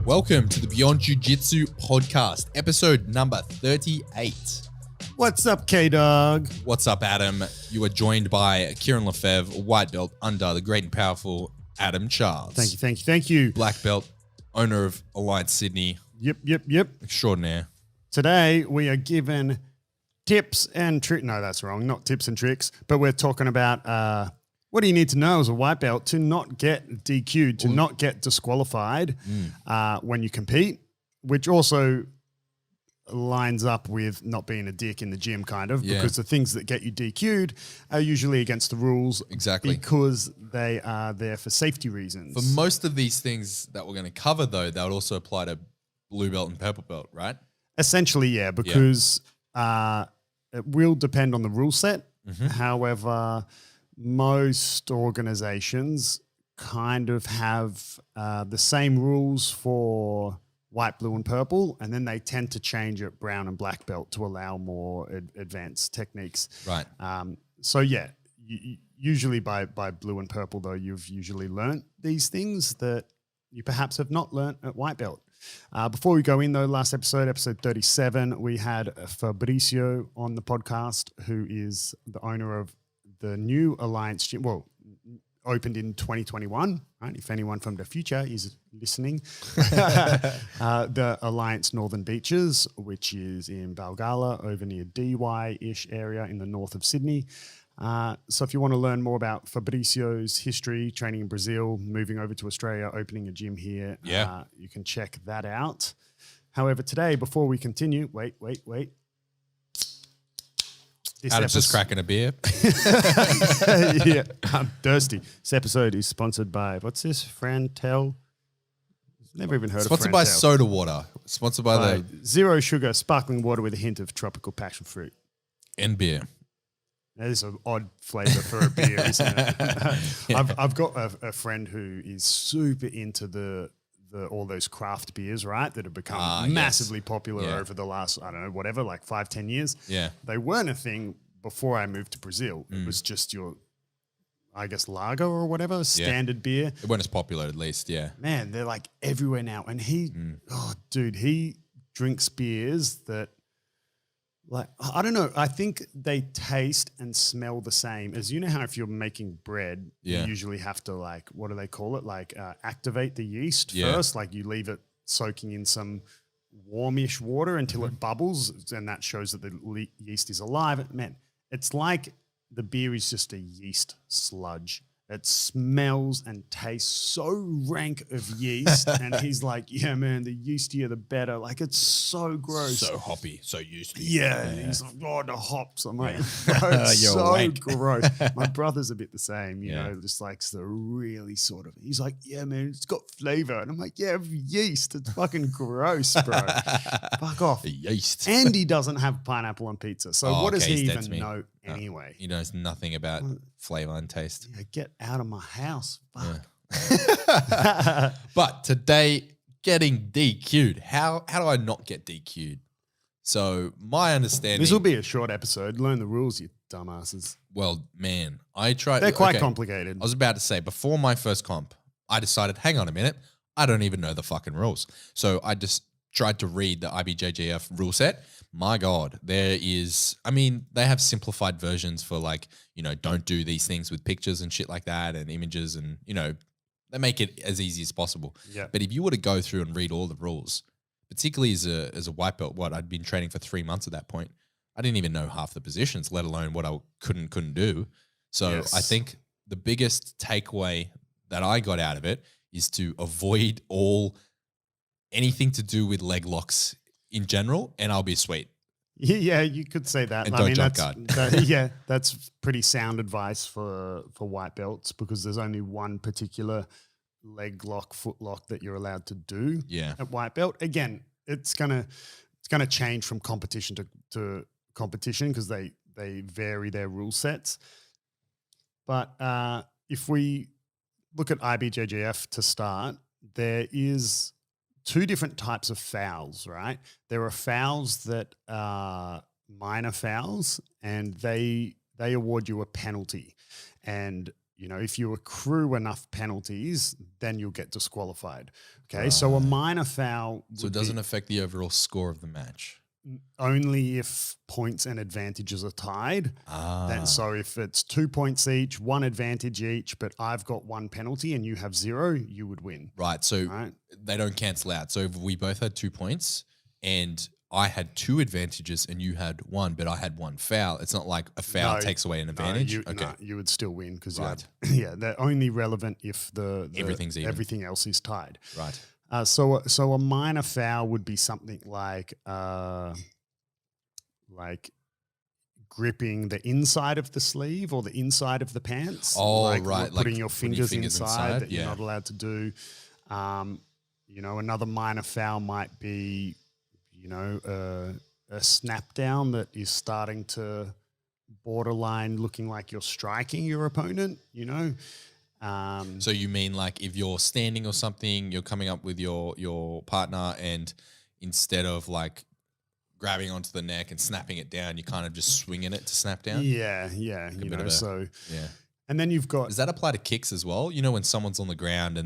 Welcome to the Beyond Jiu Jitsu podcast, episode number 38. What's up, K-Dog? What's up, Adam? You are joined by Kieren Lefebvre, white belt under the great and powerful Adam Charles. Thank you. Black belt, owner of Alliance Sydney. Yep. Extraordinaire. Today, we are given tips and tricks. No, that's wrong. Not tips and tricks, but we're talking about what do you need to know as a white belt to not get DQ'd, to not get disqualified when you compete, which also lines up with not being a dick in the gym, kind of, because the things that get you DQ'd are usually against the rules. Exactly. Because they are there for safety reasons. For most of these things that we're going to cover, though, that would also apply to blue belt and purple belt, right? Essentially, yeah, because it will depend on the rule set. Mm-hmm. However, most organizations kind of have the same rules for white, blue, and purple, and then they tend to change at brown and black belt to allow more advanced techniques. Right. So, yeah, usually by blue and purple, though, you've usually learnt these things that you perhaps have not learnt at white belt. Before we go in, though, last episode 37, we had Fabricio on the podcast, who is the owner of the new Alliance Gym. Well, opened in 2021, right? If anyone from the future is listening, the Alliance Northern Beaches, which is in Balgala, over near DY-ish area in the north of Sydney. So if you want to learn more about Fabricio's history, training in Brazil, moving over to Australia, opening a gym here, you can check that out. However, today, before we continue, wait. Adam's just cracking a beer. Yeah, I'm thirsty. This episode is sponsored by, what's this, Frantel? Never even heard of Frantel. Sponsored by soda water. Sponsored by the... Zero sugar sparkling water with a hint of tropical passion fruit. And beer. That is an odd flavor for a beer, isn't it? I've got a friend who is super into all those craft beers, right, that have become massively popular over the last, I don't know, whatever, like 5-10 years. Yeah. They weren't a thing before I moved to Brazil. It was just your, I guess, lager or whatever, standard beer. It weren't as popular, at least, yeah. Man, they're like everywhere now. And he drinks beers that, like, I don't know. I think they taste and smell the same as, you know how if you're making bread, you usually have to, like, what do they call it? Like activate the yeast first. Like you leave it soaking in some warmish water until it bubbles, and that shows that the yeast is alive. Man, it's like the beer is just a yeast sludge. It smells and tastes so rank of yeast. And he's like, yeah, man, the yeastier, the better. Like, it's so gross. So hoppy, so yeasty. Yeah. He's like, oh, the hops. I'm like, bro, it's so gross. My brother's a bit the same, you know, just likes the really sort of, he's like, yeah, man, it's got flavor. And I'm like, yeah, yeast. It's fucking gross, bro. Fuck off. Yeast. And he doesn't have pineapple on pizza. So what does he even know anyway? He knows nothing about flavor and taste. Yeah, get out of my house. Fuck. Yeah. But today, getting DQ'd. How do I not get DQ'd? So my understanding... This will be a short episode. Learn the rules, you dumbasses. Well, man, I tried... They're quite complicated. I was about to say, before my first comp, I decided, hang on a minute, I don't even know the fucking rules. So I just tried to read the IBJJF rule set. My God, there is, I mean, they have simplified versions for, like, you know, don't do these things with pictures and shit like that and images, and, you know, they make it as easy as possible. Yeah. But if you were to go through and read all the rules, particularly as a white belt, I'd been training for 3 months at that point, I didn't even know half the positions, let alone what I couldn't do. So I think the biggest takeaway that I got out of it is to avoid anything to do with leg locks in general, and I'll be sweet. Yeah, you could say that. And don't jump guard. That's pretty sound advice for white belts, because there's only one particular leg lock, foot lock that you're allowed to do at white belt. Again, it's gonna change from competition to competition because they vary their rule sets. But if we look at IBJJF to start, there is 2 different types of fouls, right? There are fouls that are minor fouls, and they award you a penalty. And if you accrue enough penalties, then you'll get disqualified. Okay, so a minor foul. So it doesn't affect the overall score of the match. Only if points and advantages are tied. So if it's 2 points each, one advantage each, but I've got one penalty and you have 0, you would win. Right. So they don't cancel out. So if we both had 2 points and I had 2 advantages and you had 1, but I had 1 foul, it's not like a foul takes away an advantage. You would still win because they're only relevant if everything's even. Everything else is tied. Right. So a minor foul would be something like gripping the inside of the sleeve or the inside of the pants. Right. Putting your fingers inside that you're not allowed to do. Another minor foul might be, a snap down that is starting to borderline looking like you're striking your opponent, So you mean like if you're standing or something, you're coming up with your partner and instead of like grabbing onto the neck and snapping it down, you're kind of just swinging it to snap down? Yeah. And then you've got... Does that apply to kicks as well? When someone's on the ground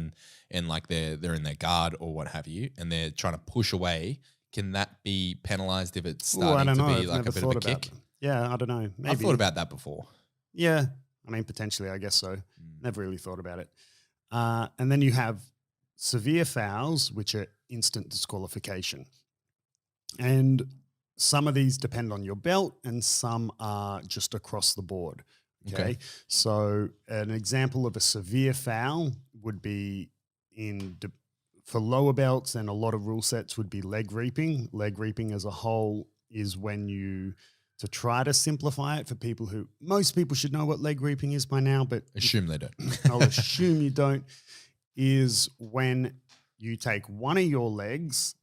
and like they're in their guard or what have you, and they're trying to push away, can that be penalized if it's starting to be like a bit of a kick? Yeah, I don't know. Maybe. I've thought about that before. Yeah. I mean, potentially, I guess so. Never really thought about it. And then you have severe fouls, which are instant disqualification. And some of these depend on your belt and some are just across the board. Okay. So an example of a severe foul would be for lower belts, and a lot of rule sets would be leg reaping. Leg reaping as a whole is when to try to simplify it for people most people should know what leg reaping is by now, but assume they don't. I'll assume you don't, is when you take one of your legs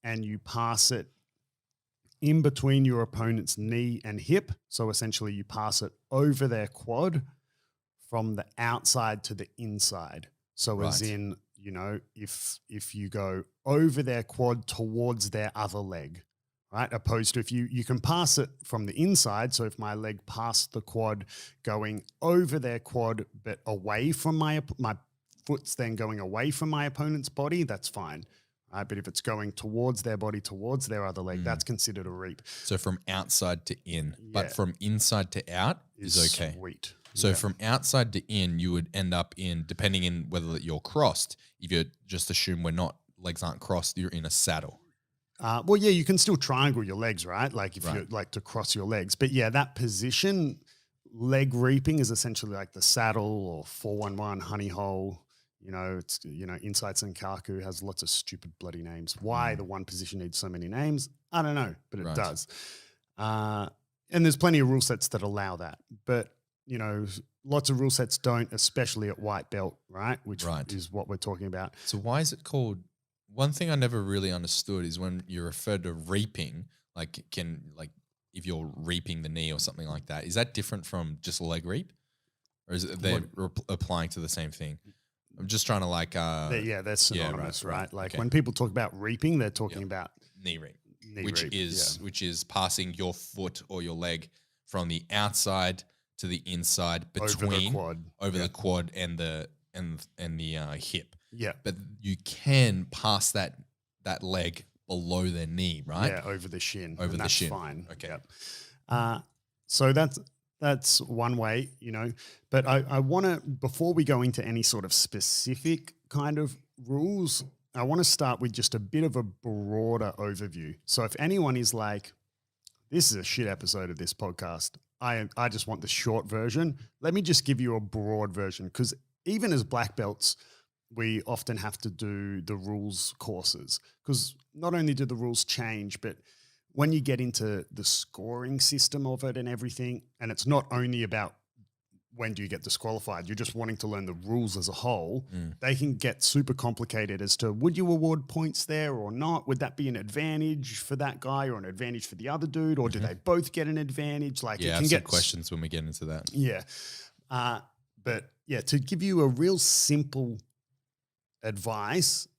and you pass it in between your opponent's knee and hip. So essentially you pass it over their quad from the outside to the inside. So as in, if you go over their quad towards their other leg, right? Opposed to if you can pass it from the inside. So if my leg passed the quad going over their quad, but away from my foot's then going away from my opponent's body, that's fine. Right? But if it's going towards their body, towards their other leg, that's considered a reap. So from outside to in, but from inside to out is okay. Sweet. So from outside to in, you would end up in, depending in whether you're crossed, if you just assume legs aren't crossed, you're in a saddle. You can still triangle your legs, right? Like if you like to cross your legs. But yeah, that position, leg reaping, is essentially like the saddle or 411, honey hole. It's, inside Senkaku has lots of stupid bloody names. Why the one position needs so many names, I don't know, but it does. And there's plenty of rule sets that allow that. But, lots of rule sets don't, especially at white belt, right? Which is what we're talking about. So why is it called? One thing I never really understood is when you refer to reaping, if you're reaping the knee or something like that, is that different from just a leg reap? Or is it they're applying to the same thing? I'm just trying to they're synonymous, right? When people talk about reaping, they're talking about knee reap, which is passing your foot or your leg from the outside to the inside between over the quad and the hip. Yeah, but you can pass that leg below their knee, right? Yeah, over the shin. That's fine. Okay. Yep. So that's one way, but I want to, before we go into any sort of specific kind of rules, I want to start with just a bit of a broader overview. So if anyone is like, this is a shit episode of this podcast, I just want the short version, let me just give you a broad version, because even as black belts, we often have to do the rules courses, because not only do the rules change, but when you get into the scoring system of it and everything, and it's not only about when do you get disqualified, you're just wanting to learn the rules as a whole, they can get super complicated as to, would you award points there or not? Would that be an advantage for that guy or an advantage for the other dude? Or do they both get an advantage? It can get questions when we get into that. Yeah. But yeah, to give you a real simple advice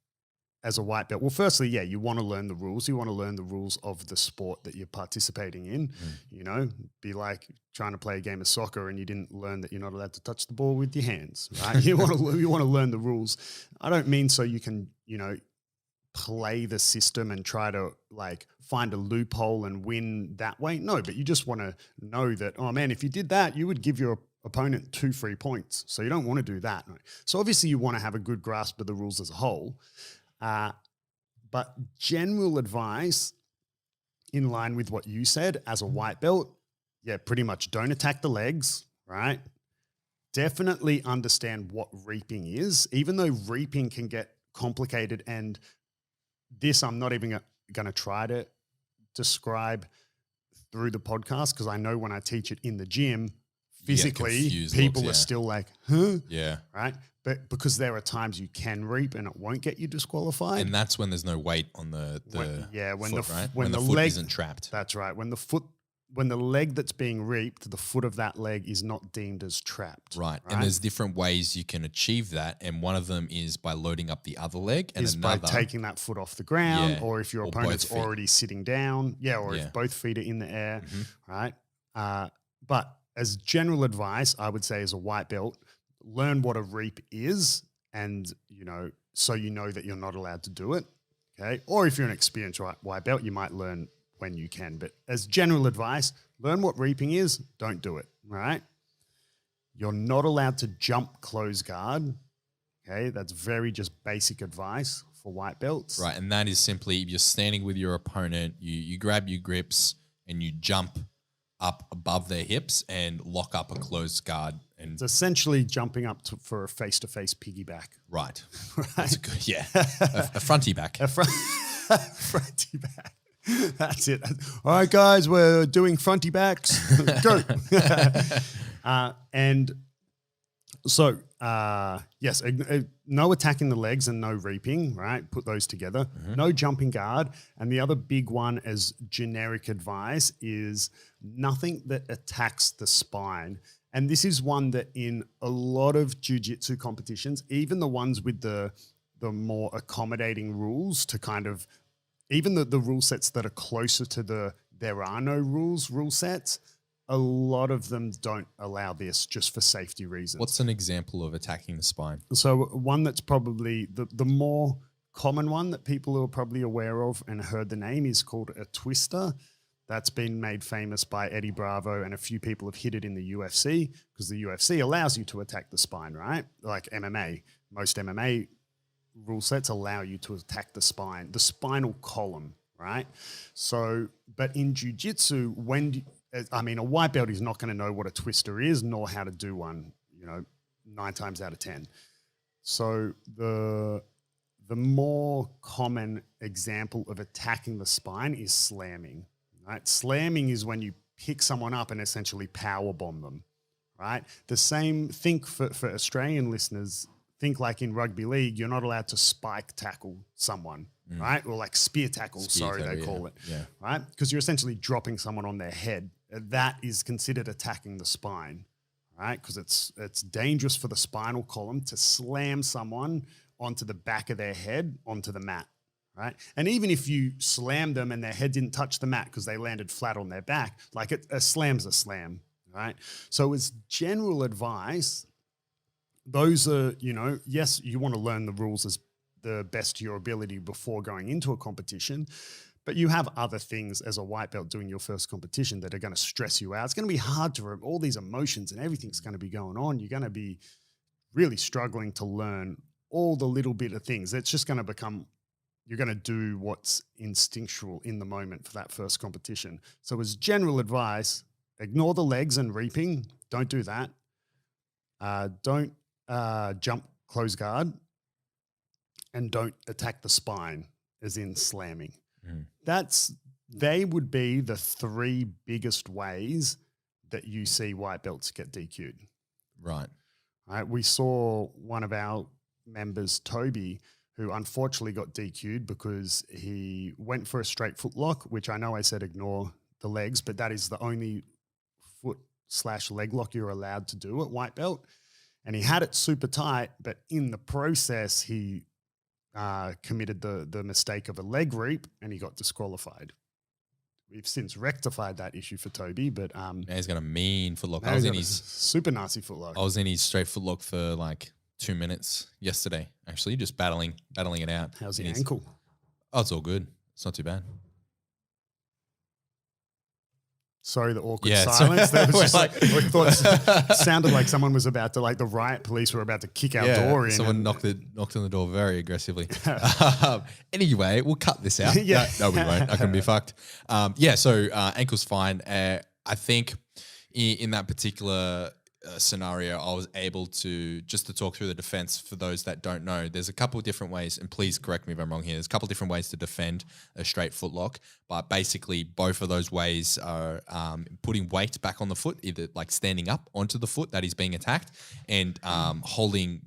as a white belt? Well, firstly, yeah, you want to learn the rules. You want to learn the rules of the sport that you're participating in. You know, be like trying to play a game of soccer and you didn't learn that you're not allowed to touch the ball with your hands, right? you want to learn the rules. I don't mean so you can, you know, play the system and try to like find a loophole and win that way. No, but you just want to know that, oh man, if you did that, you would give your opponent 2 free points. So you don't want to do that. Right? So obviously you want to have a good grasp of the rules as a whole. But general advice in line with what you said as a white belt, yeah, pretty much don't attack the legs, right? Definitely understand what reaping is, even though reaping can get complicated, and this I'm not even going to try to describe through the podcast because I know when I teach it in the gym, physically people are still like, huh? Yeah. Right? But because there are times you can reap and it won't get you disqualified. And that's when there's no weight on the foot, right? When the foot leg isn't trapped. That's right. When the leg that's being reaped, the foot of that leg is not deemed as trapped. Right. And there's different ways you can achieve that. And one of them is by loading up the other leg. And by taking that foot off the ground, or if your opponent's already sitting down. Yeah. Or if both feet are in the air. Right. But as general advice, I would say as a white belt, learn what a reap is, and, you know, so you know that you're not allowed to do it. Okay. Or if you're an experienced white belt, you might learn when you can. But as general advice, learn what reaping is, don't do it. All right. You're not allowed to jump close guard. Okay. That's very just basic advice for white belts. Right. And that is simply if you're standing with your opponent, you grab your grips and you jump up above their hips and lock up a closed guard. And it's essentially jumping up for a face-to-face piggyback. Right. That's a good, a fronty back. Fronty back. That's it. All right, guys, we're doing fronty backs. Go. And so, yes, no attacking the legs and no reaping, right? Put those together. No jumping guard. And the other big one as generic advice is nothing that attacks the spine. And this is one that in a lot of jiu-jitsu competitions, even the ones with the more accommodating rules to kind of, even the rule sets that are closer to there are no rules rule sets, a lot of them don't allow this just for safety reasons. What's an example of attacking the spine? So one that's probably the more common one that people are probably aware of and heard the name is called a twister. That's been made famous by Eddie Bravo, and a few people have hit it in the UFC because the UFC allows you to attack the spine, right? Like MMA. Most MMA rule sets allow you to attack the spine, the spinal column, right? So, but in jiu-jitsu, a white belt is not going to know what a twister is nor how to do one, 9 times out of 10. So the more common example of attacking the spine is slamming. Right? Slamming is when you pick someone up and essentially power bomb them, right? The same, think for Australian listeners, think like in rugby league, you're not allowed to spike tackle someone, right? Or like spear tackle, they call it, right? Because you're essentially dropping someone on their head. That is considered attacking the spine, right? Because it's dangerous for the spinal column to slam someone onto the back of their head onto the mat. Right. And even if you slam them and their head didn't touch the mat because they landed flat on their back, like a slam's a slam. Right. So as general advice, those are, yes, you want to learn the rules as the best to your ability before going into a competition, but you have other things as a white belt doing your first competition that are going to stress you out. It's going to be hard to all these emotions and everything's going to be going on. You're going to be really struggling to learn all the little bit of things. It's just going to become, you're going to do what's instinctual in the moment for that first competition. So as general advice, ignore the legs and reaping. Don't do that. Don't jump close guard, and don't attack the spine, as in slamming. They would be the 3 biggest ways that you see white belts get DQ'd. Right. We saw one of our members, Toby, who unfortunately got DQ'd because he went for a straight foot lock, which I know I said ignore the legs, but that is the only foot/leg lock you're allowed to do at white belt. And he had it super tight, but in the process, he committed the mistake of a leg reap and he got disqualified. We've since rectified that issue for Toby, but Now he's got a mean footlock. I was in his super nasty footlock. I was in his straight footlock for like 2 minutes yesterday, actually, just battling it out. How's the ankle? Oh, it's all good. It's not too bad. Sorry, the awkward silence. That was just like, we thought sounded like someone was about to, like the riot police were about to kick our door in. Someone knocked on the door very aggressively. Anyway, we'll cut this out. Yeah. No, we won't. I can be fucked. So ankle's fine. I think in that particular scenario, I was able to, just to talk through the defense for those that don't know, there's a couple of different ways, and please correct me if I'm wrong here, there's a couple of different ways to defend a straight footlock, but basically both of those ways are putting weight back on the foot, either like standing up onto the foot that is being attacked and holding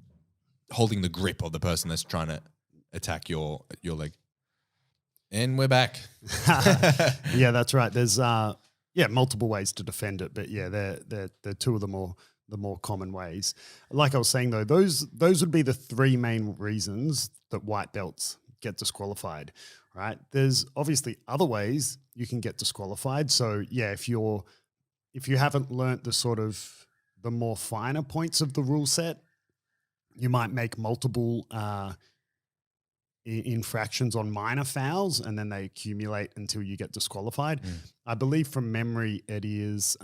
the grip of the person that's trying to attack your leg. And we're back. Yeah, that's right. There's multiple ways to defend it, but they're two of the more common ways. Like I was saying though, those would be the three main reasons that white belts get disqualified, right? There's obviously other ways you can get disqualified. So yeah, if you haven't learnt the sort of the more finer points of the rule set, you might make multiple infractions on minor fouls, and then they accumulate until you get disqualified. I believe from memory it is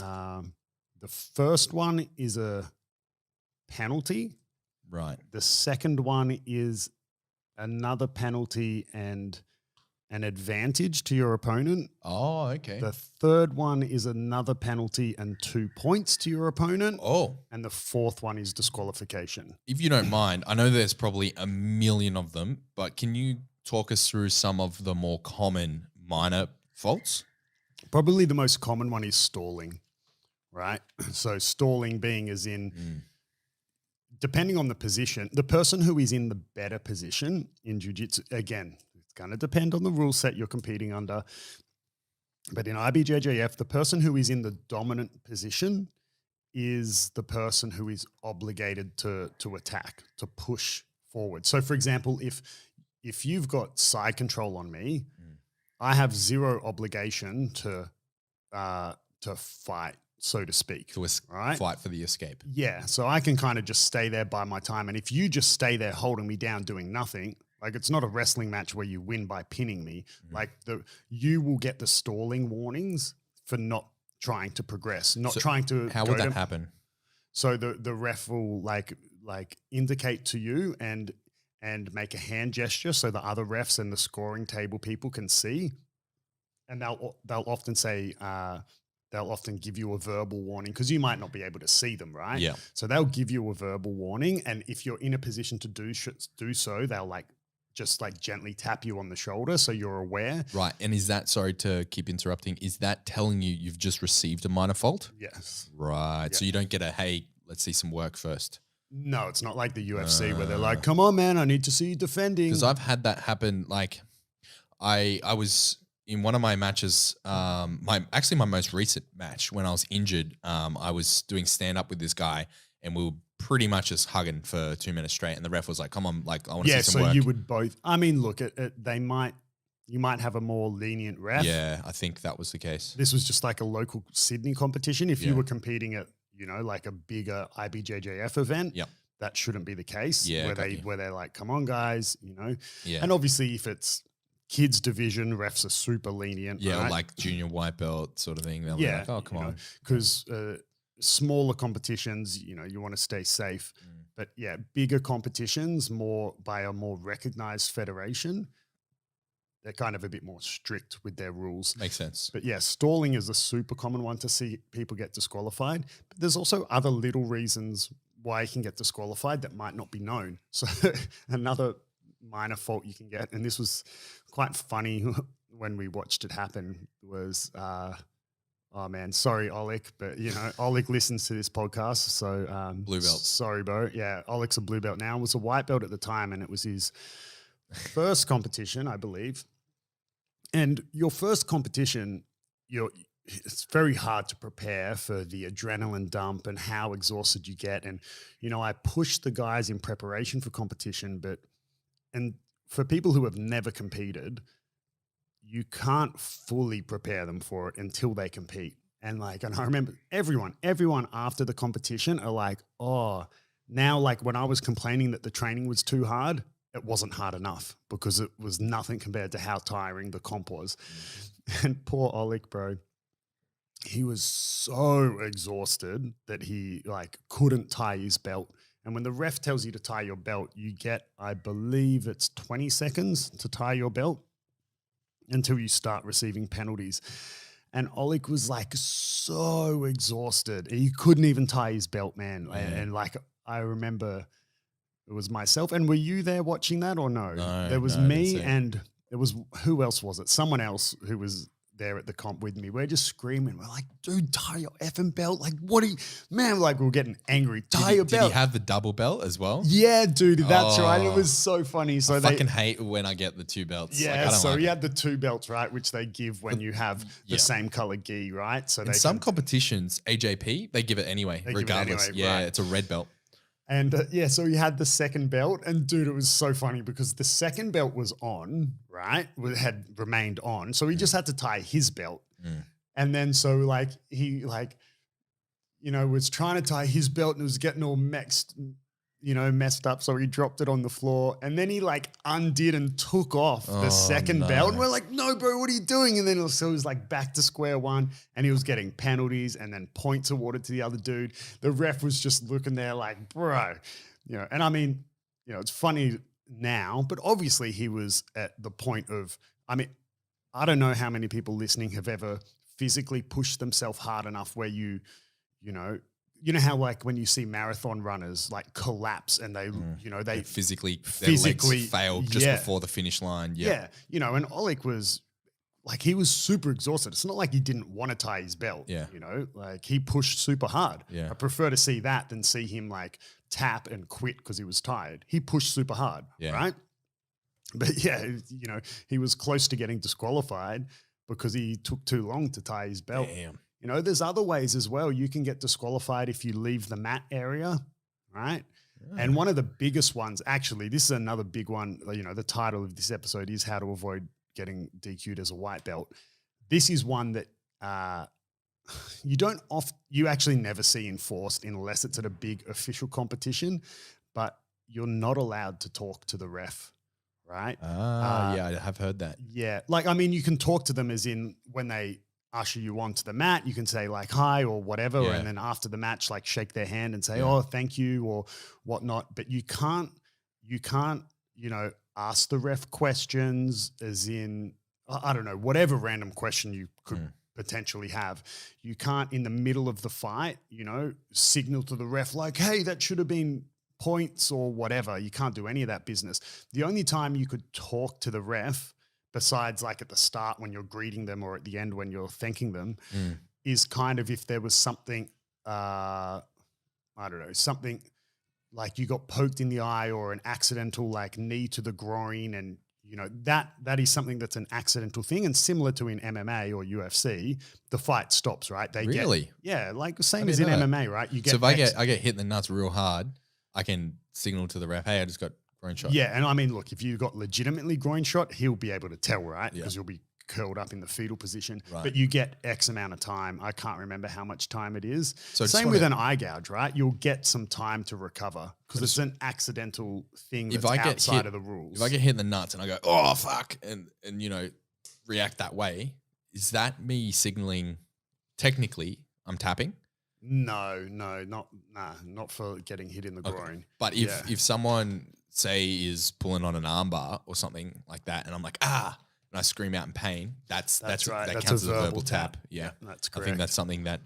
the first one is a penalty. Right. The second one is another penalty and an advantage to your opponent. Oh, okay. The third one is another penalty and 2 points to your opponent. Oh. And the fourth one is disqualification. If you don't mind, I know there's probably a million of them, but can you talk us through some of the more common minor faults? Probably the most common one is stalling, right? So stalling being as in, depending on the position, the person who is in the better position in Jiu Jitsu, again, it's going to depend on the rule set you're competing under. But in IBJJF, the person who is in the dominant position is the person who is obligated to attack, to push forward. So for example, if you've got side control on me, I have zero obligation to fight, so to speak. Right? Fight for the escape. Yeah. So I can kind of just stay there by my time. And if you just stay there holding me down, doing nothing, like it's not a wrestling match where you win by pinning me. Like you will get the stalling warnings for not trying to progress, trying to. How would that happen? So the ref will like indicate to you and make a hand gesture so the other refs and the scoring table people can see, and they'll often say they'll often give you a verbal warning because you might not be able to see them, right? Yeah. So they'll give you a verbal warning, and if you're in a position to do so, they'll just gently tap you on the shoulder so you're aware. Right. And is that, sorry to keep interrupting, is that telling you you've just received a minor fault? Yes. Right. Yeah. So you don't get hey, let's see some work first. No, it's not like the UFC where they're like, come on, man, I need to see you defending. Because I've had that happen. Like I was in one of my matches, my most recent match when I was injured, I was doing stand up with this guy and we were pretty much just hugging for 2 minutes straight. And the ref was like, come on, like I want to see some work. Yeah, so you would both, I mean, look, you might have a more lenient ref. Yeah, I think that was the case. This was just like a local Sydney competition. If you were competing at, like a bigger IBJJF event, that shouldn't be the case. Yeah, where they're like, come on, guys, Yeah. And obviously, if it's kids division, refs are super lenient. Yeah, right? like junior white belt sort of thing. They'll be like, oh, come on. Because smaller competitions, you want to stay safe. But yeah, bigger competitions, by a more recognized federation, they're kind of a bit more strict with their rules. Makes sense. But yeah, stalling is a super common one to see people get disqualified. But there's also other little reasons why you can get disqualified that might not be known. So another minor fault you can get, and this was quite funny when we watched it happen, was, oh man, sorry, Oleg, but Oleg listens to this podcast. So blue belt. Sorry, bro. Yeah, Oleg's a blue belt now. Was a white belt at the time, and it was his first competition, I believe. And your first competition, it's very hard to prepare for the adrenaline dump and how exhausted you get. And, I pushed the guys in preparation for competition, and for people who have never competed, you can't fully prepare them for it until they compete. And I remember everyone after the competition are like, oh, now when I was complaining that the training was too hard, it wasn't hard enough because it was nothing compared to how tiring the comp was. And poor Oleg, bro, he was so exhausted that he couldn't tie his belt. And when the ref tells you to tie your belt, you get, I believe it's 20 seconds to tie your belt until you start receiving penalties. And Oleg was so exhausted. He couldn't even tie his belt, man. Yeah. And I remember it was myself. And were you there watching that or no? No, there was me and there was, who else was it? Someone else who was there at the comp with me. We're just screaming. We're like, dude, tie your effing belt. What are you, man, we were getting angry. Tie your belt. Did he have the double belt as well? Yeah, dude, that's right. It was so funny. So I fucking hate when I get the two belts. Yeah, so he had the two belts, right, which they give when you have the same color gi, right? So in some competitions, AJP, they give it anyway, regardless. Right. It's a red belt. And so he had the second belt, and dude, it was so funny because the second belt was on, right? It had remained on, so he just had to tie his belt, and then so he was trying to tie his belt and it was getting all messed up, so he dropped it on the floor, and then he undid and took off the second belt, and we're like, no, bro, what are you doing? And then so he was back to square one, and he was getting penalties and then points awarded to the other dude. The ref was just looking there bro, and I mean, it's funny now, but obviously he was at the point of, I mean, I don't know how many people listening have ever physically pushed themselves hard enough where you know how when you see marathon runners collapse and they they physically legs fail just before the finish line. Yeah. And Oleg was he was super exhausted. It's not like he didn't want to tie his belt. Yeah. He pushed super hard. Yeah. I prefer to see that than see him tap and quit because he was tired. He pushed super hard. Yeah. Right. But he was close to getting disqualified because he took too long to tie his belt. Damn. There's other ways as well. You can get disqualified if you leave the mat area, right? Yeah. And one of the biggest ones, actually, this is another big one. The title of this episode is How to Avoid Getting DQ'd as a White Belt. This is one that you actually never see enforced unless it's at a big official competition, but you're not allowed to talk to the ref, right? Yeah, I have heard that. Yeah. You can talk to them as in when they usher you onto the mat, you can say hi or whatever, and then after the match, shake their hand and say, oh, thank you or whatnot. But you can't, ask the ref questions as in, I don't know, whatever random question you could potentially have. You can't in the middle of the fight, signal to the ref hey, that should have been points or whatever. You can't do any of that business. The only time you could talk to the ref besides at the start when you're greeting them or at the end when you're thanking them is kind of if there was something, I don't know, something you got poked in the eye or an accidental knee to the groin, and that is something that's an accidental thing, and similar to in MMA or UFC, the fight stops, right? They really? Same as in MMA, right? You get so if I get hit in the nuts real hard, I can signal to the ref, hey, I just got groin shot. Yeah, and I mean, look, if you got legitimately groin shot, he'll be able to tell, right? Because you'll be curled up in the fetal position. Right. But you get X amount of time. I can't remember how much time it is. So same with an eye gouge, right? You'll get some time to recover because it's an accidental thing that's outside of the rules. If I get hit in the nuts and I go, oh, fuck, and react that way, is that me signaling technically I'm tapping? No, not for getting hit in the groin. But if someone say is pulling on an armbar or something like that, and I'm like, and I scream out in pain, that's right. That counts as a verbal tap. Yeah, that's correct. I think that's something that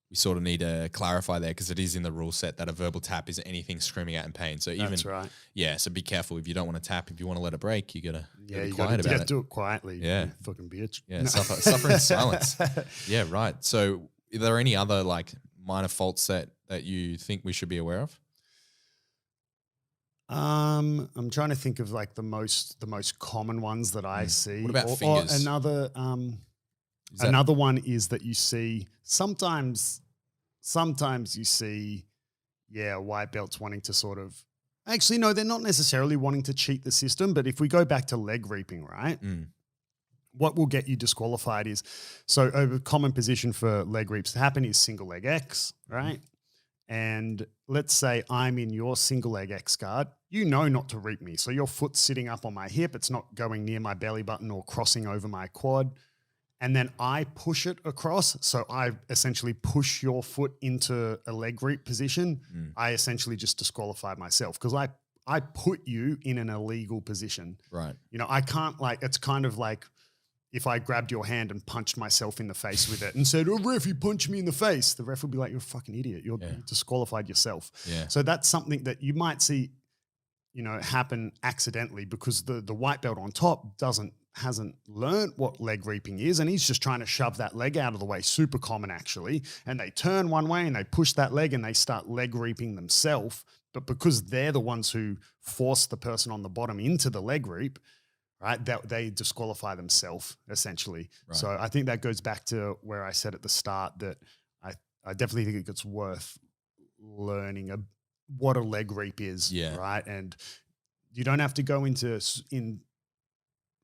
we sort of need to clarify there because it is in the rule set that a verbal tap is anything screaming out in pain. So even, that's right. Yeah, so be careful if you don't want to tap. If you want to let it break, you gotta be quiet about it. Do it quietly. Yeah, you fucking bitch. Yeah, suffer in silence. Yeah, right. So, are there any other minor faults that you think we should be aware of? I'm trying to think of the most common ones that I see. What about fingers? Or another one is that you see sometimes you see white belts wanting to sort of Actually, no, they're not necessarily wanting to cheat the system. But if we go back to leg reaping, right? What will get you disqualified is, so a common position for leg reaps to happen is single leg X, right? And let's say I'm in your single leg X guard, you know not to reap me. So your foot's sitting up on my hip. It's not going near my belly button or crossing over my quad. And then I push it across. So I essentially push your foot into a leg reap position. I essentially just disqualified myself because I put you in an illegal position. Right. You know, I can't it's kind of like if I grabbed your hand and punched myself in the face with it and said, "Oh, ref, you punched me in the face," the ref would be like, "You're a fucking idiot. You disqualified yourself." Yeah. So that's something that you might see, happen accidentally because the white belt on top hasn't learned what leg reaping is, and he's just trying to shove that leg out of the way. Super common, actually. And they turn one way and they push that leg and they start leg reaping themselves. But because they're the ones who force the person on the bottom into the leg reap, right, that they disqualify themselves essentially. Right. So I think that goes back to where I said at the start that I definitely think it's worth learning what a leg reap is, right? And you don't have to go in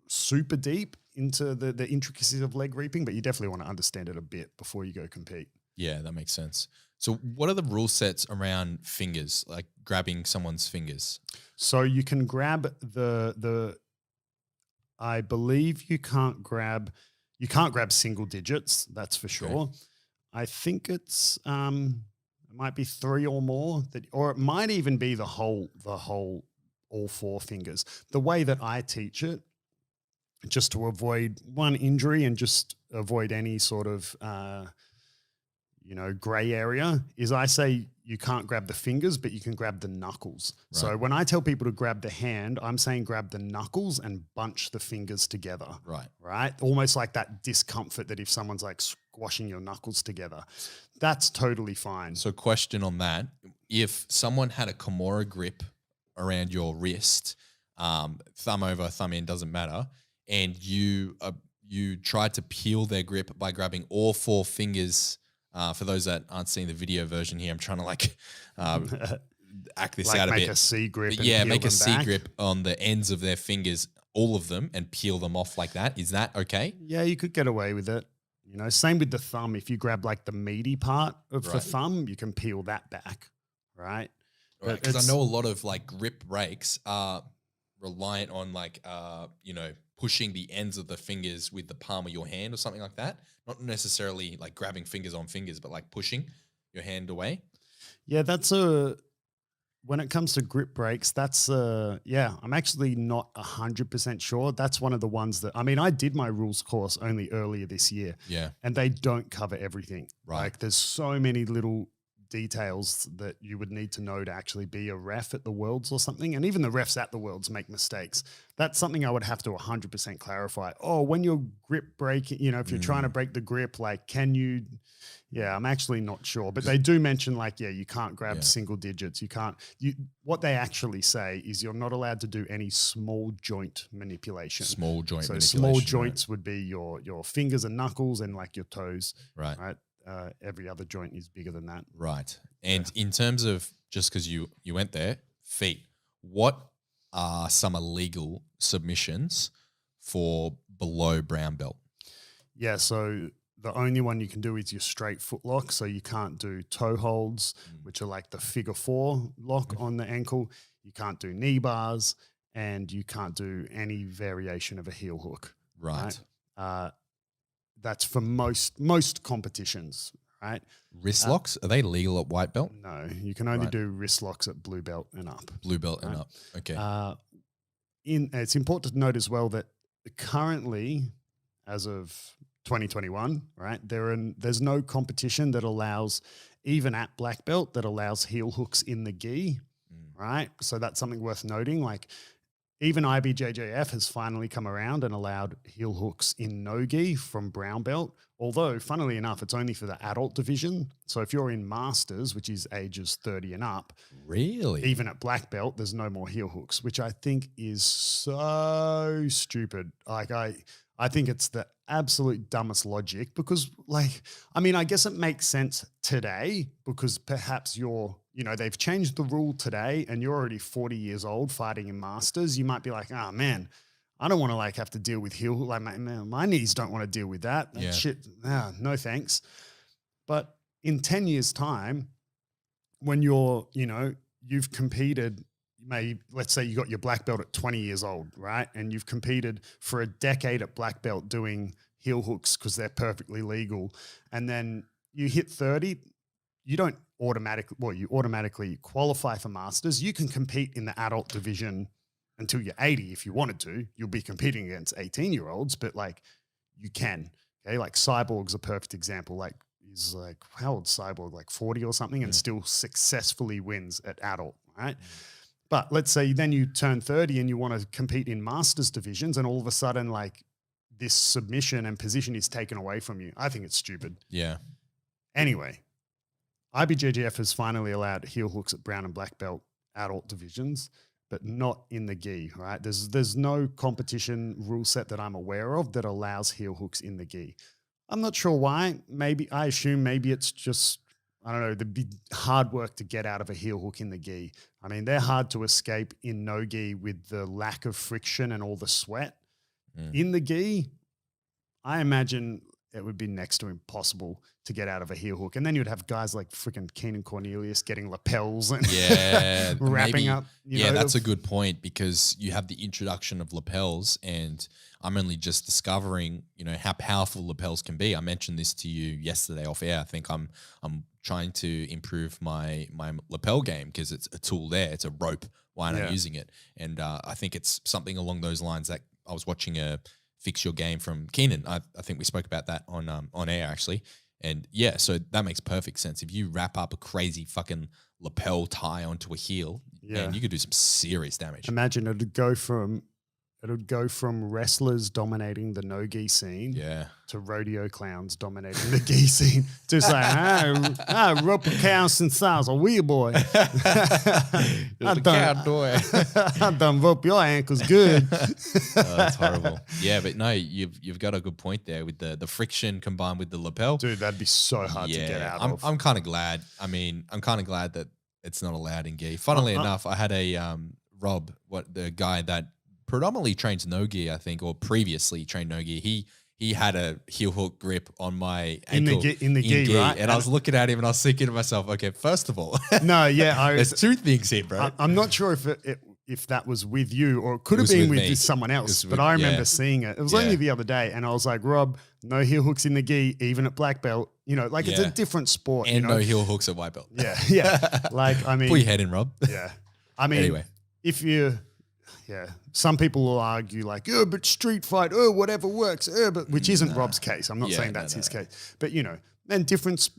super deep into the intricacies of leg reaping, but you definitely want to understand it a bit before you go compete. Yeah, that makes sense. So what are the rule sets around fingers, like grabbing someone's fingers? So you can grab I believe you can't grab single digits, that's for sure. Okay. I think it might be 3 or more or it might even be the whole all 4 fingers. The way that I teach it, just to avoid one injury and just avoid any sort of gray area, is I say you can't grab the fingers, but you can grab the knuckles. Right. So when I tell people to grab the hand, I'm saying grab the knuckles and bunch the fingers together. Right. Almost like that discomfort that if someone's like squashing your knuckles together, that's totally fine. So question on that, if someone had a Kimura grip around your wrist, thumb over, thumb in, doesn't matter, and you tried to peel their grip by grabbing all 4 fingers. For those that aren't seeing the video version here, I'm trying to act this out a bit. Make a C grip. Make a C grip on the ends of their fingers, all of them, and peel them off like that. Is that okay? Yeah, you could get away with it. Same with the thumb. If you grab like the meaty part of the thumb, you can peel that back, right? Right, because I know a lot of like grip breaks are reliant on pushing the ends of the fingers with the palm of your hand or something like that. Not necessarily like grabbing fingers on fingers, but like pushing your hand away. Yeah, when it comes to grip breaks, I'm actually not 100% sure. That's one of the ones that, I did my rules course only earlier this year. Yeah. And they don't cover everything. Right. Like there's so many little details that you would need to know to actually be a ref at the Worlds or something. And even the refs at the Worlds make mistakes. That's something I would have to 100% clarify. Oh, when you're grip breaking, if you're trying to break the grip, like, can you, I'm actually not sure. But they do mention you can't grab single digits. What they actually say is you're not allowed to do any small joint manipulation. Small joints would be your fingers and knuckles and like your toes. Right. Every other joint is bigger than that. Right. And in terms of, just because you went there, feet, what are some illegal submissions for below brown belt? Yeah, so the only one you can do is your straight foot lock. So you can't do toe holds, which are like the figure 4 lock on the ankle. You can't do knee bars, and you can't do any variation of a heel hook. Right. That's for most competitions, right? Wrist locks, are they legal at white belt? No, you can only do wrist locks at blue belt and up. Blue belt and up, okay. It's important to note as well that currently, as of 2021, right, there's no competition that allows, even at black belt, that allows heel hooks in the gi, right? So that's something worth noting. Like, even IBJJF has finally come around and allowed heel hooks in no-gi from brown belt, although, funnily enough, it's only for the adult division. So if you're in masters, which is ages 30 and up, really, even at black belt, there's no more heel hooks, which I think is so stupid. Like I think it's the absolute dumbest logic because I guess it makes sense today because perhaps you're you know, they've changed the rule today and you're already 40 years old fighting in masters, you might be like, oh man, I don't want to like have to deal with heel. Like my knees don't want to deal with that. That shit. No thanks. But in 10 years time, when you're, you know, you've competed, maybe let's say you got your black belt at 20 years old, right? And you've competed for a decade at black belt doing heel hooks because they're perfectly legal. And then you hit 30, you don't automatically, well, you automatically qualify for masters. You can compete in the adult division until you're 80 if you wanted to. You'll be competing against 18-year-olds, but like you can. Okay, like Cyborg's a perfect example. Like he's like, how old Cyborg? Like 40 or something, and still successfully wins at adult, right? But let's say then you turn 30 and you want to compete in masters divisions, and all of a sudden like this submission and position is taken away from you. I think it's stupid. Yeah. Anyway, IBJJF has finally allowed heel hooks at brown and black belt adult divisions, but not in the gi, right? There's no competition rule set that I'm aware of that allows heel hooks in the gi. I'm not sure why. I assume maybe it's just, I don't know, the big hard work to get out of a heel hook in the gi. I mean, they're hard to escape in no gi with the lack of friction and all the sweat. In the gi, I imagine it would be next to impossible to get out of a heel hook. And then you'd have guys like freaking Keenan Cornelius getting lapels and wrapping up. You know, that's a good point, because you have the introduction of lapels, and I'm only just discovering, you know, how powerful lapels can be. I mentioned this to you yesterday off air. I think I'm trying to improve my lapel game because it's a tool there. It's a rope. Why aren't I using it? And I think it's something along those lines that I was watching a Fix Your Game from Kieren. I think we spoke about that on air actually. And yeah, so that makes perfect sense. If you wrap up a crazy fucking lapel tie onto a heel, man, you could do some serious damage. Imagine it'd go from wrestlers dominating the no-gi scene to rodeo clowns dominating the gi scene. Just like, rope cows and size a wheel boy. I done rope your ankles good. That's horrible. Yeah, but no, you've got a good point there with the friction combined with the lapel. Dude, that'd be so hard to get out of. I'm kind of glad. I mean, I'm kind of glad that it's not allowed in gi. Funnily enough, I had a Rob, the guy that predominantly trains no-gi, I think, or previously trained no-gi. He had a heel hook grip on my ankle in the gi, right? And I was looking at him and I was thinking to myself, okay, first of all, there's two things here, bro. I'm not sure if that was with you or it could have been with someone else, but I remember seeing it. It was only the other day, and I was like, Rob, no heel hooks in the gi, even at black belt. You know, like it's a different sport. And no heel hooks at white belt. Yeah. Like, I mean, put your head in, Rob. Yeah. I mean, anyway, if you. Yeah, some people will argue like, oh, but street fight, oh, whatever works, but which isn't Rob's case. I'm not saying that's his case, but you know, then different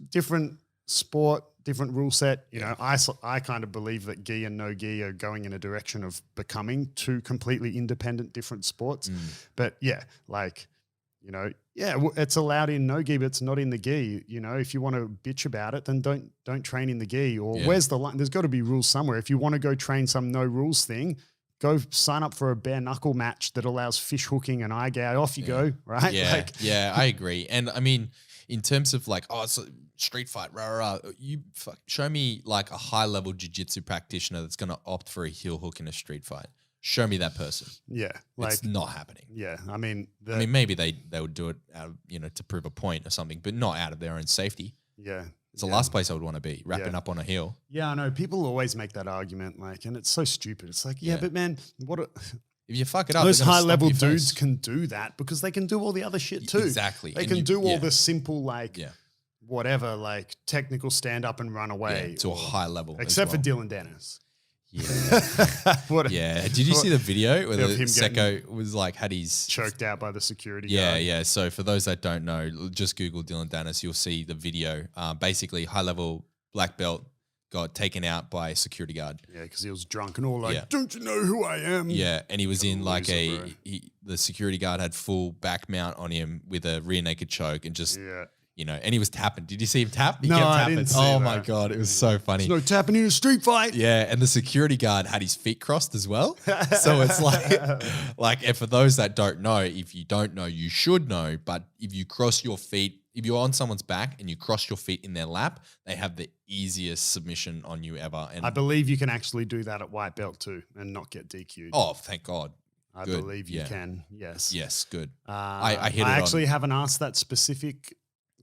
sport, different rule set. You know, I kind of believe that gi and no gi are going in a direction of becoming two completely independent, different sports. But yeah, like, you know, it's allowed in no gi, but it's not in the gi. You know, if you want to bitch about it, then don't train in the gi. Or where's the line? There's got to be rules somewhere. If you want to go train some no rules thing, go sign up for a bare knuckle match that allows fish hooking and eye gouge. Off you go, right? Yeah, I agree. And I mean, in terms of like, it's a street fight, show me like a high level jiu-jitsu practitioner that's going to opt for a heel hook in a street fight. Show me that person. Yeah, like it's not happening. Yeah, I mean, maybe they would do it out of, you know, to prove a point or something, but not out of their own safety. Yeah. It's the last place I would want to be, wrapping up on a heel. Yeah, I know. People always make that argument, like, and it's so stupid. It's like, but man, if you fuck it up, those high-level dudes can do that because they can do all the other shit too. Exactly. They can do all the simple, like, whatever, like technical stand up and run away. To a high level. Except for Dylan Dennis. Yeah. Did you see the video where the Secco was like had his choked out by the security guard? Yeah. So for those that don't know, just Google Dylan Dennis. You'll see the video. Basically, high level black belt got taken out by a security guard. Yeah, because he was drunk and all like, don't you know who I am? Yeah, and he was in like the security guard had full back mount on him with a rear naked choke and just you know, and he was tapping. Did you see him tap? He kept tapping. I didn't see Oh that. my God, it was so funny. There's no tapping in a street fight. Yeah, and the security guard had his feet crossed as well. So it's like, and for those that don't know, if you don't know, you should know. But if you cross your feet if you're on someone's back and you cross your feet in their lap, they have the easiest submission on you ever. And I believe you can actually do that at white belt too and not get DQ'd. oh, thank God. I Good. believe you can. Yes. Yes, good. I hit it actually haven't asked that specific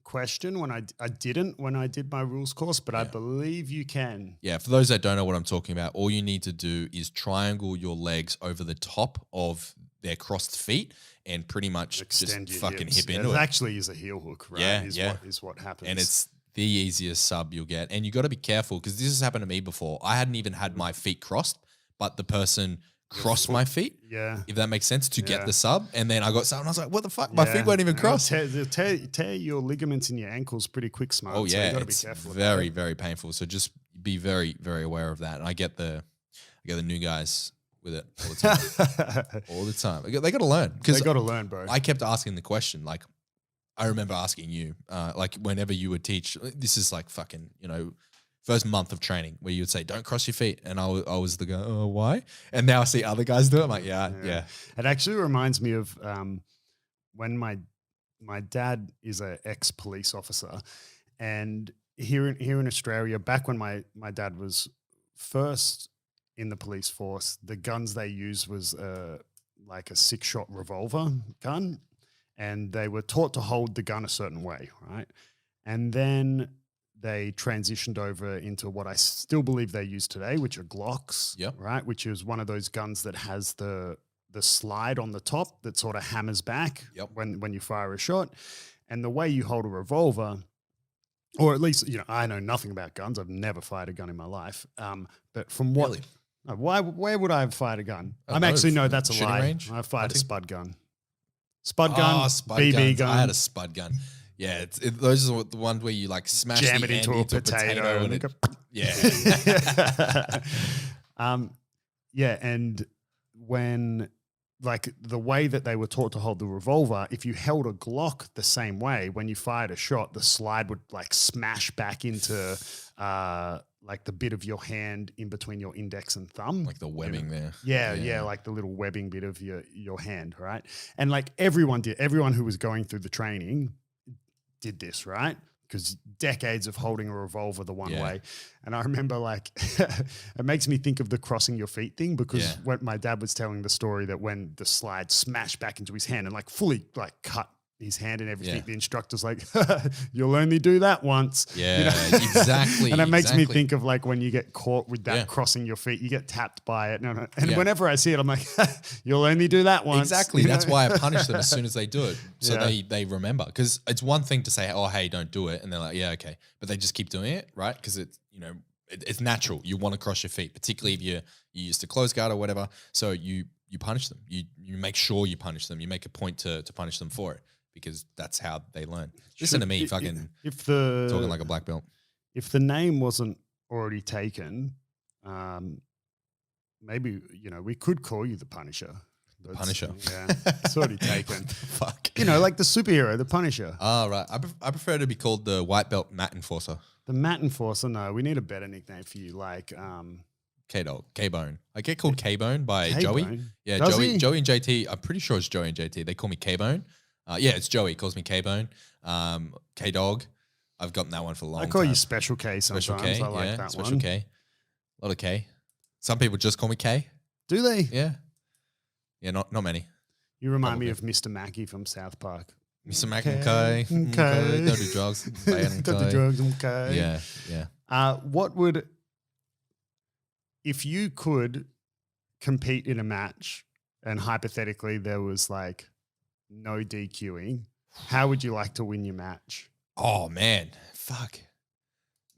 question when I didn't when I did my rules course, but I believe you can. Yeah, for those that don't know what I'm talking about, all you need to do is triangle your legs over the top of their crossed feet and pretty much Extend just your fucking hips. hip into it. It actually is a heel hook, right? Yeah, Is what happens. And it's the easiest sub you'll get. And you got to be careful because this has happened to me before. I hadn't even had my feet crossed, but the person crossed my feet, if that makes sense, to get the sub. And then I got sub and I was like, what the fuck? My feet weren't even crossed. Tear your ligaments in your ankles pretty quick, smart. Oh, yeah. So you got to be It's careful. very, very painful. So just be very, very aware of that. And I get the new guys with it all the time. All the time. They got to learn. They got to learn, bro. I kept asking the question, like, I remember asking you, like, whenever you would teach, this is like fucking, first month of training where you would say, don't cross your feet. And I was the guy, oh, why? And now I see other guys do it. I'm like, yeah. It actually reminds me of when my dad is an ex-police officer. And here in Australia, back when my dad was first in the police force, the guns they used was like a 6-shot revolver gun. And they were taught to hold the gun a certain way, right? And then they transitioned over into what I still believe they use today, which are Glocks, right? Which is one of those guns that has the slide on the top that sort of hammers back when you fire a shot. And the way you hold a revolver, or at least, I know nothing about guns. I've never fired a gun in my life. But from what, where would I have fired a gun? That's a lie. Range? I fired a spud gun. Spud gun, BB gun. I had a spud gun. Yeah, those are the ones where you like smash jam the it into a potato and and when like the way that they were taught to hold the revolver, if you held a Glock the same way, when you fired a shot, the slide would like smash back into like the bit of your hand in between your index and thumb. Like the webbing there. Yeah, like the little webbing bit of your hand, right? And like everyone who was going through the training did this, right? Because decades of holding a revolver the one way. And I remember like, it makes me think of the crossing your feet thing because when my dad was telling the story that when the slide smashed back into his hand and like fully like cut his hand and everything, the instructor's like, you'll only do that once. Exactly. And it makes me think of like when you get caught with that crossing your feet, you get tapped by it. And whenever I see it, I'm like, you'll only do that once. Exactly. That's why I punish them as soon as they do it. So they remember. Because it's one thing to say, oh, hey, don't do it. And they're like, yeah, okay. But they just keep doing it, right? Because it's, it's natural. You want to cross your feet, particularly if you used to close guard or whatever. So you punish them. You make sure you punish them. You make a point to punish them for it. Because that's how they learn. Listen to me talking like a black belt. If the name wasn't already taken, maybe, we could call you the Punisher. The Punisher. Yeah, it's already taken. Fuck. Like the superhero, the Punisher. Oh, right. I prefer to be called the white belt mat enforcer. The mat enforcer, no. We need a better nickname for you, like K-Dog, K-Bone. I get called K-Bone by K-Bone? Joey. Yeah, Joey and JT. I'm pretty sure it's Joey and JT. They call me K-Bone. Yeah, it's Joey. He calls me K-Bone. K-Dog. I've gotten that one for a long time. I call you Special K sometimes. Special K, I like that Special one. K. A lot of K. Some people just call me K. Do they? Yeah. Yeah, not many. You remind me of Mr. Mackey from South Park. Mr. Mackey, okay. Don't do drugs. Don't do drugs, okay. Yeah. What would, if you could compete in a match and hypothetically there was like no DQing, how would you like to win your match? Oh man, fuck.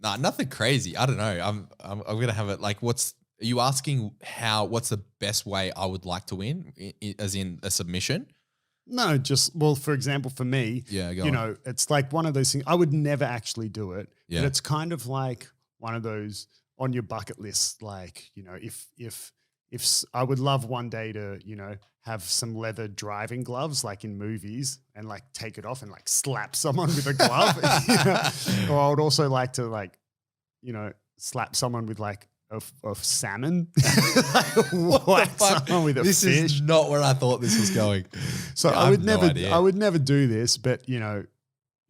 Nah, nothing crazy. I don't know. I'm gonna have it like. Are you asking what's the best way I would like to win, as in a submission? No, for example, for me, it's like one of those things. I would never actually do it, but it's kind of like one of those on your bucket list. Like, if I would love one day to, have some leather driving gloves like in movies and like take it off and like slap someone with a glove. Or I would also like to slap someone with like a salmon. Whack someone with a fish. This is not where I thought this was going. So I would never do this, but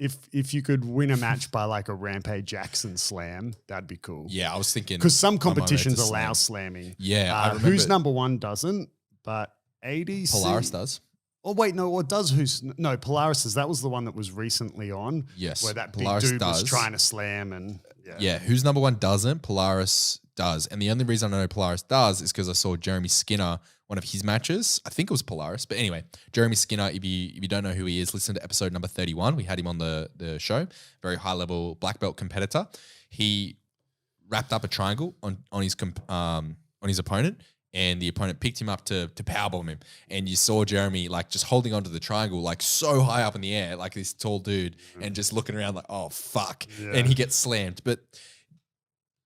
if you could win a match by like a Rampage Jackson slam, that'd be cool. Yeah, I was thinking because some am I meant to competitions slam? allow slamming. Yeah, I remember who's number one doesn't, but ADC Polaris does. Oh wait, no, or does who's no Polaris is that was the one that was recently on. Yes, where that Polaris big dude does. was trying to slam and Yeah, who's number one doesn't? Polaris does. And the only reason I know Polaris does is because I saw Jeremy Skinner, one of his matches. I think it was Polaris. But anyway, Jeremy Skinner, if you don't know who he is, listen to episode number 31. We had him on the show. Very high-level black belt competitor. He wrapped up a triangle on his opponent, and the opponent picked him up to powerbomb him. And you saw Jeremy like just holding onto the triangle like so high up in the air, like this tall dude, and just looking around like, oh, fuck. Yeah. And he gets slammed. But,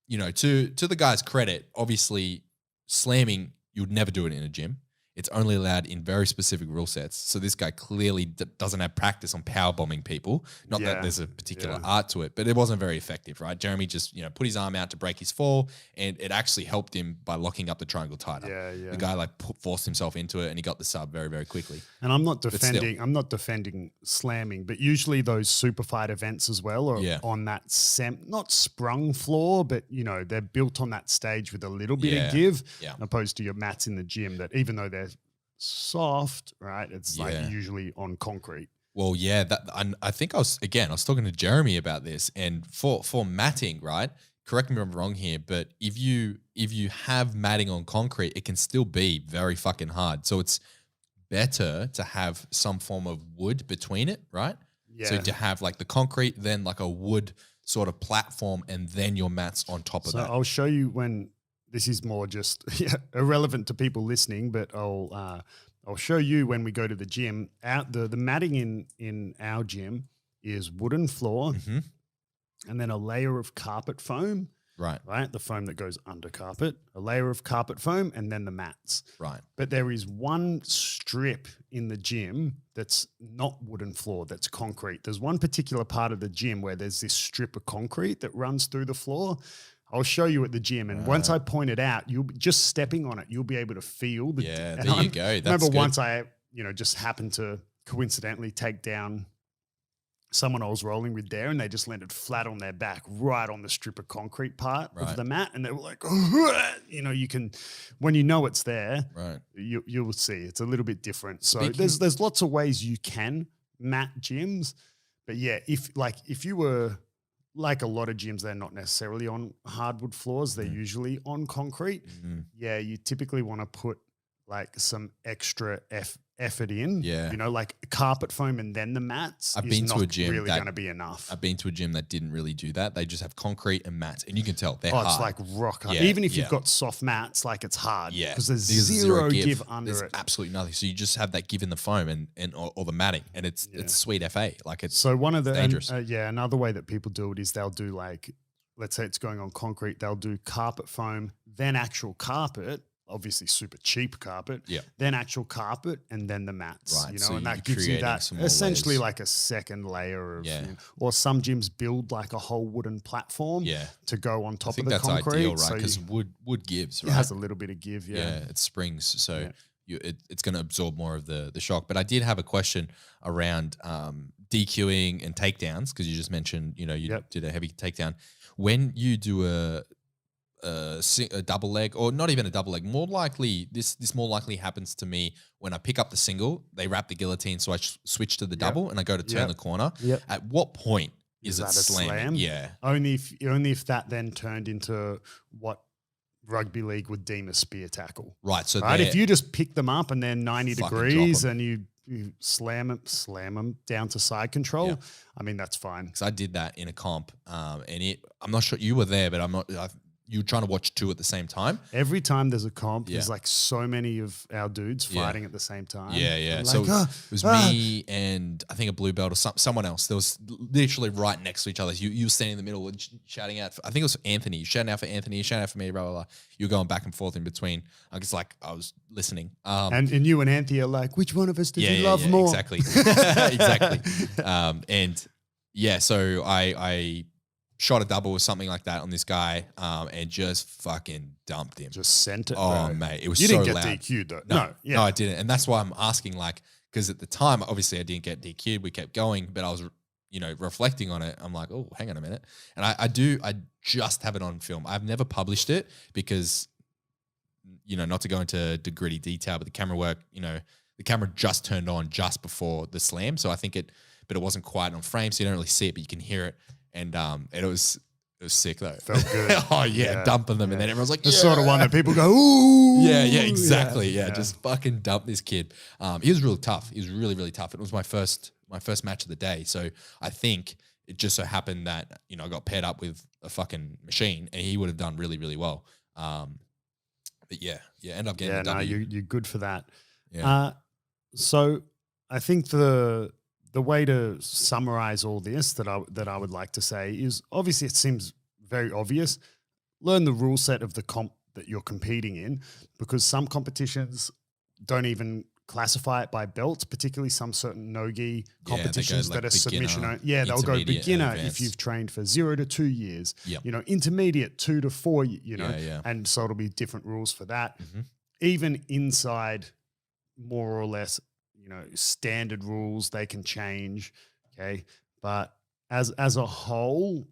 you know, to the guy's credit, obviously slamming, you would never do it in a gym. It's only allowed in very specific rule sets. So this guy clearly doesn't have practice on power bombing people. Not that there's a particular art to it, but it wasn't very effective, right? Jeremy just, put his arm out to break his fall, and it actually helped him by locking up the triangle tighter. Yeah. The guy like forced himself into it, and he got the sub very, very quickly. And I'm not defending slamming, but usually those super fight events as well are on that not sprung floor, but they're built on that stage with a little bit of give, opposed to your mats in the gym that even though they're soft, right? It's like usually on concrete. Well, yeah, I think I was talking to Jeremy about this, and for matting, right? Correct me if I'm wrong here, but if you have matting on concrete, it can still be very fucking hard. So it's better to have some form of wood between it, right? Yeah. So to have like the concrete, then like a wood sort of platform, and then your mats on top of that. So I'll show you when. This is more just irrelevant to people listening, but I'll show you when we go to the gym. The matting in our gym is wooden floor, and then a layer of carpet foam. Right. The foam that goes under carpet, a layer of carpet foam, and then the mats. Right. But there is one strip in the gym that's not wooden floor, that's concrete. There's one particular part of the gym where there's this strip of concrete that runs through the floor. I'll show you at the gym, and once I point it out, you'll just stepping on it, you'll be able to feel the. Yeah, there you go. That's remember good. Once I, just happened to coincidentally take down someone I was rolling with there, and they just landed flat on their back, right on the strip of concrete part of the mat, and they were like, you can, when you know it's there, right? You will see it's a little bit different. So there's lots of ways you can mat gyms, but yeah, if you were. Like a lot of gyms, they're not necessarily on hardwood floors. They're usually on concrete. Mm-hmm. Yeah, you typically want to put like some extra effort in. Yeah. Like carpet foam and then the mats. I've been to a gym really going to be enough. I've been to a gym that didn't really do that. They just have concrete and mats, and you can tell they're hard. It's like rock hard. Yeah, even if you've got soft mats, like it's hard. Yeah. Because there's zero give under there's it. Absolutely nothing. So you just have that give in the foam or the matting, and it's sweet FA. Like it's so one of the dangerous. Another way that people do it is they'll do like, let's say it's going on concrete, they'll do carpet foam, then actual carpet. Obviously super cheap carpet, then actual carpet, and then the mats, right. So and that gives you that essentially layers. Like a second layer of, or some gyms build like a whole wooden platform to go on top of the concrete. I think that's ideal, right? Because wood gives, right? It has a little bit of give, Yeah, it springs, so it's going to absorb more of the shock. But I did have a question around DQing and takedowns, because you just mentioned, you did a heavy takedown. When you do a double leg, or not even a double leg, more likely this more likely happens to me when I pick up the single, they wrap the guillotine, so I switch to the double and I go to turn the corner. At what point is it slamming? Slam? Yeah, only if that then turned into what rugby league would deem a spear tackle. Right. So if you just pick them up and they're 90 degrees and you slam them down to side control, I mean that's fine. Because I did that in a comp, and I'm not sure you were there, but you're trying to watch two at the same time. Every time there's a comp, there's like so many of our dudes fighting at the same time. Yeah. So it was me and I think a blue belt or someone else. There was literally right next to each other. You were standing in the middle and shouting out. I think it was Anthony. You're shouting out for Anthony. You're shouting out for me. Blah, blah, blah. You're going back and forth in between. I was listening. And you and Anthony are like, which one of us did you love more? Exactly. Exactly. So I shot a double or something like that on this guy, and just fucking dumped him. Just sent it. Oh, bro. Mate, it was so loud. You didn't get DQ'd though. No, I didn't. And that's why I'm asking, like, because at the time, obviously I didn't get DQ'd. We kept going, but I was, reflecting on it, I'm like, oh, hang on a minute. And I just have it on film. I've never published it because, not to go into the gritty detail, but the camera work, the camera just turned on just before the slam. So I think but it wasn't quite on frame. So you don't really see it, but you can hear it. And it was sick though. Felt good. Oh yeah, dumping them. And then everyone's like, the sort of one that people go, ooh. Yeah, exactly. Yeah, just fucking dump this kid. He was really tough. He was really, really tough. It was my first match of the day. So I think it just so happened that, I got paired up with a fucking machine and he would have done really, really well. But end up getting the W. You're good for that. Yeah. So I think the way to summarize all this that I would like to say is, obviously it seems very obvious. Learn the rule set of the comp that you're competing in, because some competitions don't even classify it by belts, particularly some certain no-gi competitions that are submission. Yeah, they'll go beginner if you've trained for 0 to 2 years, intermediate 2 to 4, and so it'll be different rules for that. Mm-hmm. Even inside more or less, standard rules, they can change. Okay. But as a whole,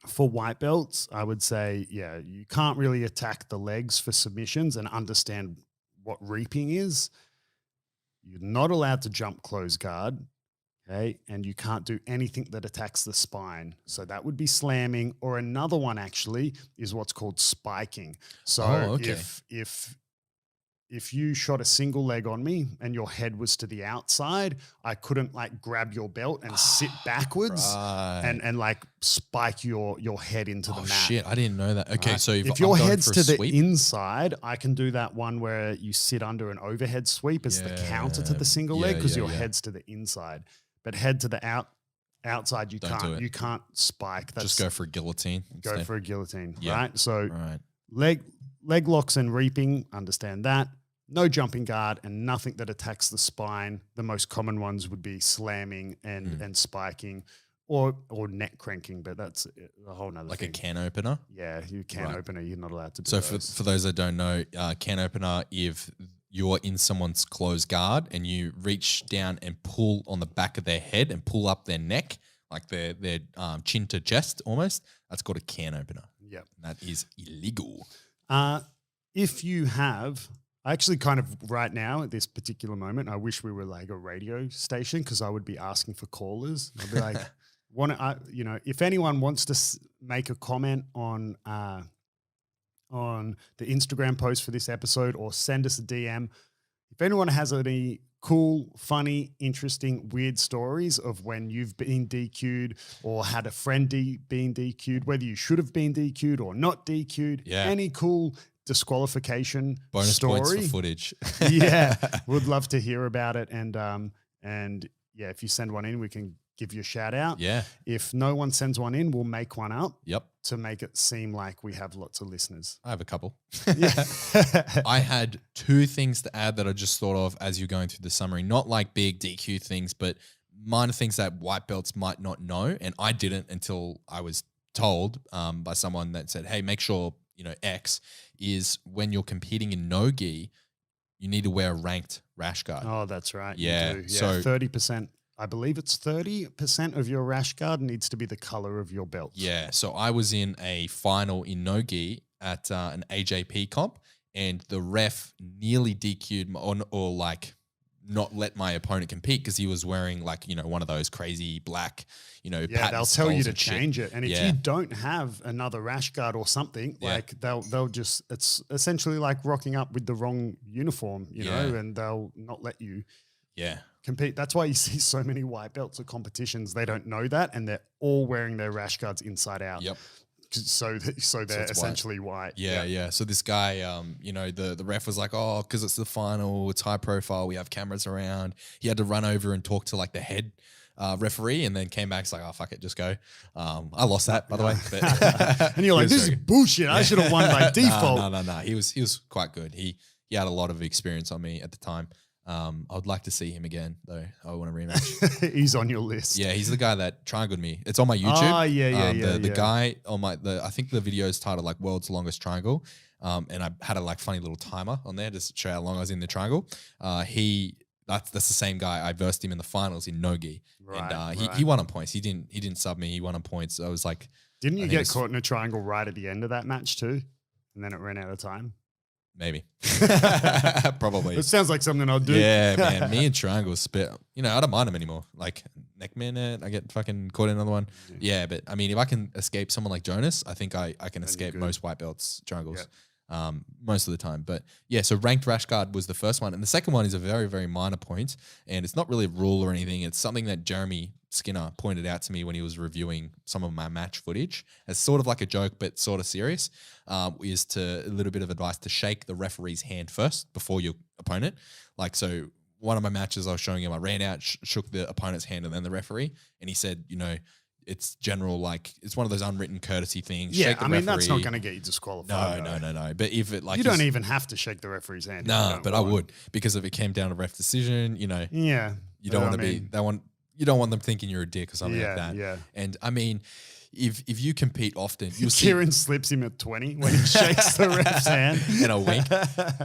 for white belts, I would say, you can't really attack the legs for submissions and understand what reaping is. You're not allowed to jump close guard. Okay. And you can't do anything that attacks the spine. So that would be slamming, or another one actually is what's called spiking. So if you shot a single leg on me and your head was to the outside, I couldn't grab your belt and sit backwards and spike your head into the mat. Shit, I didn't know that. Okay, so if your head's to the inside, I can do that one where you sit under an overhead sweep as the counter to the single leg, because your head's to the inside. But head to the outside, you can't. You can't spike. Just go for a guillotine. Go for a guillotine, right? So leg locks and reaping, understand that. No jumping guard and nothing that attacks the spine. The most common ones would be slamming and spiking or neck cranking, but that's a whole nother thing. A can opener? Yeah, you can opener. You're not allowed to do So for those that don't know, can opener, if you're in someone's closed guard and you reach down and pull on the back of their head and pull up their neck, like their chin to chest almost, that's called a can opener. Yep. That is illegal. If you have, actually kind of right now at this particular moment, I wish we were like a radio station, because I would be asking for callers. I'd be like, if anyone wants to make a comment on the Instagram post for this episode, or send us a DM. If anyone has any cool, funny, interesting, weird stories of when you've been DQ'd or had a friend being DQ'd, whether you should have been DQ'd or not DQ'd, any cool disqualification bonus story. Points for footage. Would love to hear about it. And if you send one in, we can give you a shout out. Yeah. If no one sends one in, we'll make one up. Yep. To make it seem like we have lots of listeners. I have a couple. Yeah. I had 2 things to add that I just thought of as you're going through the summary. Not like big DQ things, but minor things that white belts might not know. And I didn't until I was told by someone that said, hey, make sure, X is when you're competing in no-gi, you need to wear a ranked rash guard. Oh, that's right. Yeah. You do. So 30%. I believe it's 30% of your rash guard needs to be the color of your belt. Yeah. So I was in a final in no-gi at an AJP comp, and the ref nearly DQ'd or not let my opponent compete because he was wearing one of those crazy black, they'll tell you to change it. And if you don't have another rash guard or something, they'll just, it's essentially like rocking up with the wrong uniform, know, and they'll not let you compete. That's why you see so many white belts at competitions. They don't know that, and they're all wearing their rash guards inside out. Yep. So they're essentially white. Yeah. So this guy, the ref was like, oh, because it's the final, it's high profile, we have cameras around. He had to run over and talk to the head referee, and then came back. It's like, oh, fuck it, just go. I lost that, by the way. But and you're like, this is bullshit. I should have won by default. No. He was quite good. He had a lot of experience on me at the time. I would like to see him again, though. I want a rematch. He's on your list. Yeah, he's the guy that triangled me. It's on my YouTube. Oh, yeah. The guy on I think the video is titled World's Longest Triangle. And I had a funny little timer on there just to show how long I was in the triangle. That's the same guy. I versed him in the finals in no-gi. Right, And right. he won on points. He didn't sub me. He won on points. So I was like, Didn't I you think get caught in a triangle right at the end of that match too? And then it ran out of time? maybe. Probably. It sounds like something I'll do. Yeah, man. Me and triangles spit. You know, I don't mind them anymore. Like neck minute, I get fucking caught in another one. Yeah, but I mean, if I can escape someone like Jonas, I think I can escape most white belts triangles. Most of the time. But yeah, so ranked rash guard was the first one. And the second one is a very, very minor point. And it's not really a rule or anything. It's something that Jeremy Skinner pointed out to me when he was reviewing some of my match footage as sort of like a joke, but sort of serious, is a little bit of advice to shake the referee's hand first before your opponent. Like, so one of my matches I was showing him, I ran out, shook the opponent's hand and then the referee. And he said, you know, it's general, like, it's one of those unwritten courtesy things. Yeah, shake the I mean, referee. that's not going to get you disqualified. No. But if it like you don't even have to shake the referee's hand. No, but I would, because if it came down to ref decision, you know, yeah, you don't want to be you don't want them thinking you're a dick or something like that. Yeah. And I mean, if you compete often, you'll see Kieren slips him at 20 when he shakes the ref's hand and a wink.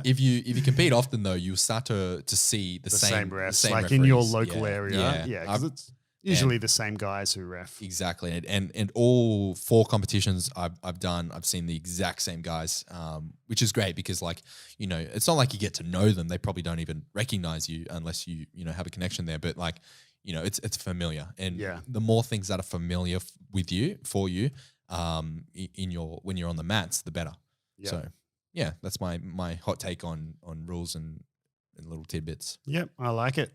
If you compete often though, you'll start to see the same refs, like referees. In your local area. Yeah, because it's usually the same guys who ref. Exactly. And all 4 competitions I've done, I've seen the exact same guys, which is great because, like, you know, it's not like you get to know them. They probably don't even recognize you unless you know, have a connection there. But, like, you know, it's familiar. And the more things that are familiar with you, for you, when you're on the mats, the better. Yep. So, yeah, that's my hot take on rules and little tidbits. Yep, I like it.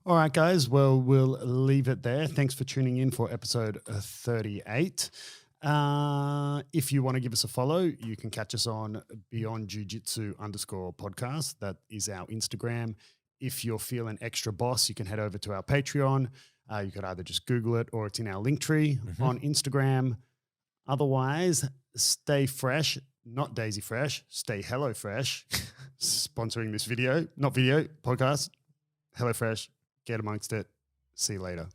All right, guys. Well, we'll leave it there. Thanks for tuning in for episode 38. If you want to give us a follow, you can catch us on Beyond Jiu Jitsu _podcast. That is our Instagram. If you're feeling extra boss, you can head over to our Patreon. You could either just Google it or it's in our link tree on Instagram. Otherwise, stay fresh, not Daisy Fresh. Stay Hello Fresh. Sponsoring this podcast. HelloFresh, get amongst it. See you later.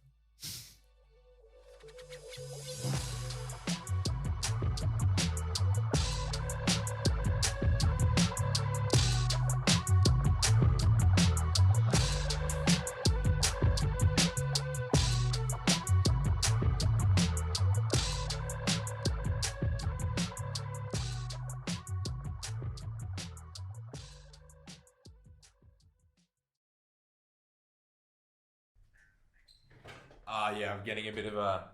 Yeah, I'm getting a bit of a